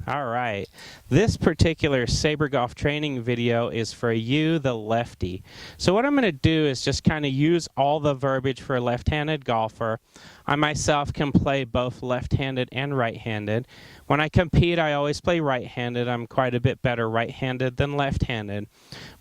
All right, this particular Saber Golf training video is for you, the lefty. So what I'm going to do is just kind of use all the verbiage for a left-handed golfer. I myself can play both left-handed and right-handed. When I compete, I always play right-handed. I'm quite a bit better right-handed than left-handed.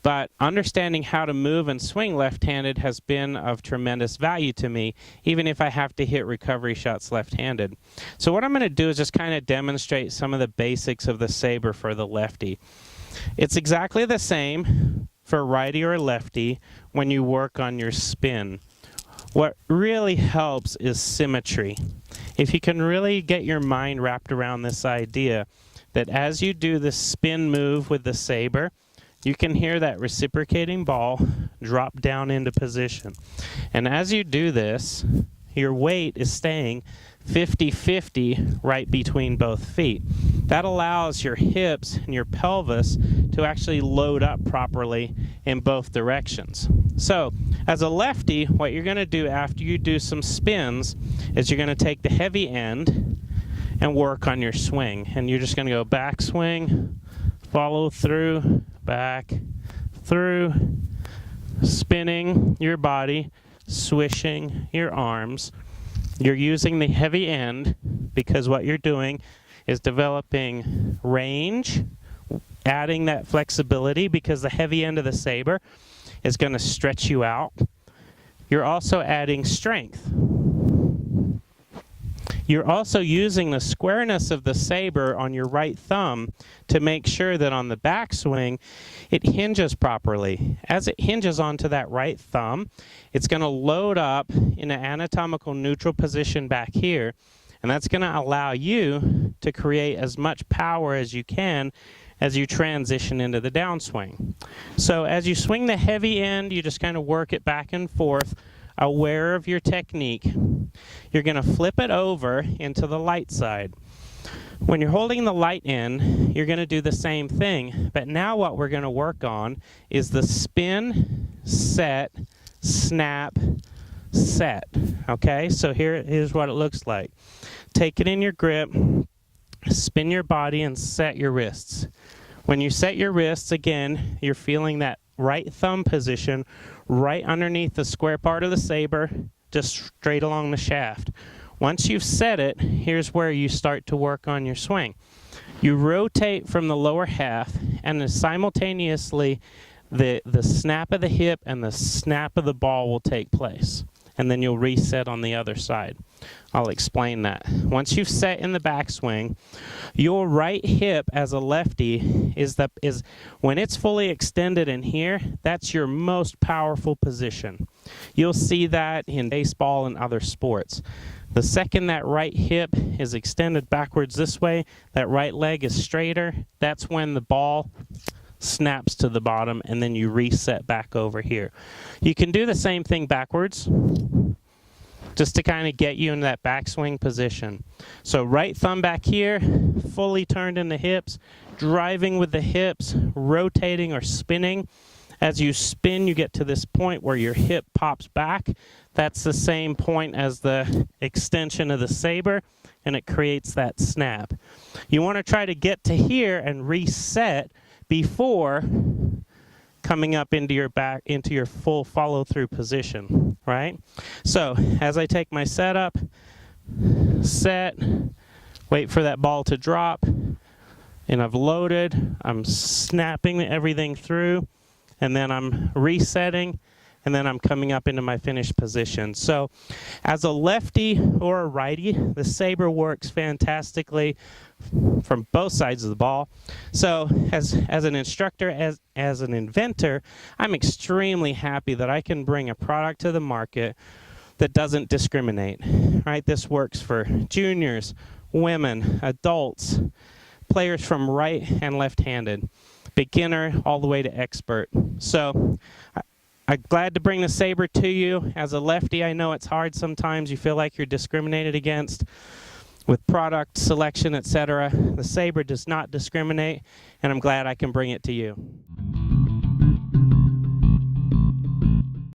But understanding how to move and swing left-handed has been of tremendous value to me, even if I have to hit recovery shots left-handed. So what I'm going to do is just kind of demonstrate some of the basics of the Saber for the lefty. It's exactly the same for righty or lefty when you work on your spin. What really helps is symmetry. If you can really get your mind wrapped around this idea that as you do the spin move with the Saber, you can hear that reciprocating ball drop down into position. And as you do this, your weight is staying 50-50 right between both feet. That allows your hips and your pelvis to actually load up properly in both directions. So, as a lefty, what you're going to do after you do some spins is you're going to take the heavy end and work on your swing. And you're just going to go back swing, follow through, back, through, spinning your body, swishing your arms. You're using the heavy end because what you're doing is developing range, adding that flexibility because the heavy end of the Saber is going to stretch you out. You're also adding strength. You're also using the squareness of the Saber on your right thumb to make sure that on the backswing it hinges properly. As it hinges onto that right thumb, it's going to load up in an anatomical neutral position back here, and that's going to allow you to create as much power as you can as you transition into the downswing. So as you swing the heavy end, you just kind of work it back and forth, aware of your technique. You're going to flip it over into the light side. When you're holding the light end, you're going to do the same thing, but now what we're going to work on is the spin, set, snap, set. Okay, so here's what it looks like. Take it in your grip, spin your body, and set your wrists. When you set your wrists, again, you're feeling that right thumb position right underneath the square part of the Saber, just straight along the shaft. Once you've set it, here's where you start to work on your swing. You rotate from the lower half, and then simultaneously the snap of the hip and the snap of the ball will take place. And then you'll reset on the other side. I'll explain that. Once you've set in the backswing, your right hip as a lefty is when it's fully extended in here, that's your most powerful position. You'll see that in baseball and other sports. The second that right hip is extended backwards this way, that right leg is straighter, that's when the ball snaps to the bottom, and then you reset back over here. You can do the same thing backwards, just to kind of get you in that backswing position. So right thumb back here, fully turned in the hips, driving with the hips, rotating or spinning. As you spin, you get to this point where your hip pops back. That's the same point as the extension of the Saber, and it creates that snap. You want to try to get to here and reset before coming up into your full follow-through position, right? So as I take my setup, set, wait for that ball to drop, and I've loaded, I'm snapping everything through, and then I'm resetting, and then I'm coming up into my finished position. So as a lefty or a righty, the Saber works fantastically from both sides of the ball. So as an instructor, as an inventor, I'm extremely happy that I can bring a product to the market that doesn't discriminate, right? This works for juniors, women, adults, players from right and left-handed, beginner all the way to expert. So I'm glad to bring the Saber to you. As a lefty, I know it's hard sometimes. You feel like you're discriminated against with product selection, etc. The Saber does not discriminate, and I'm glad I can bring it to you.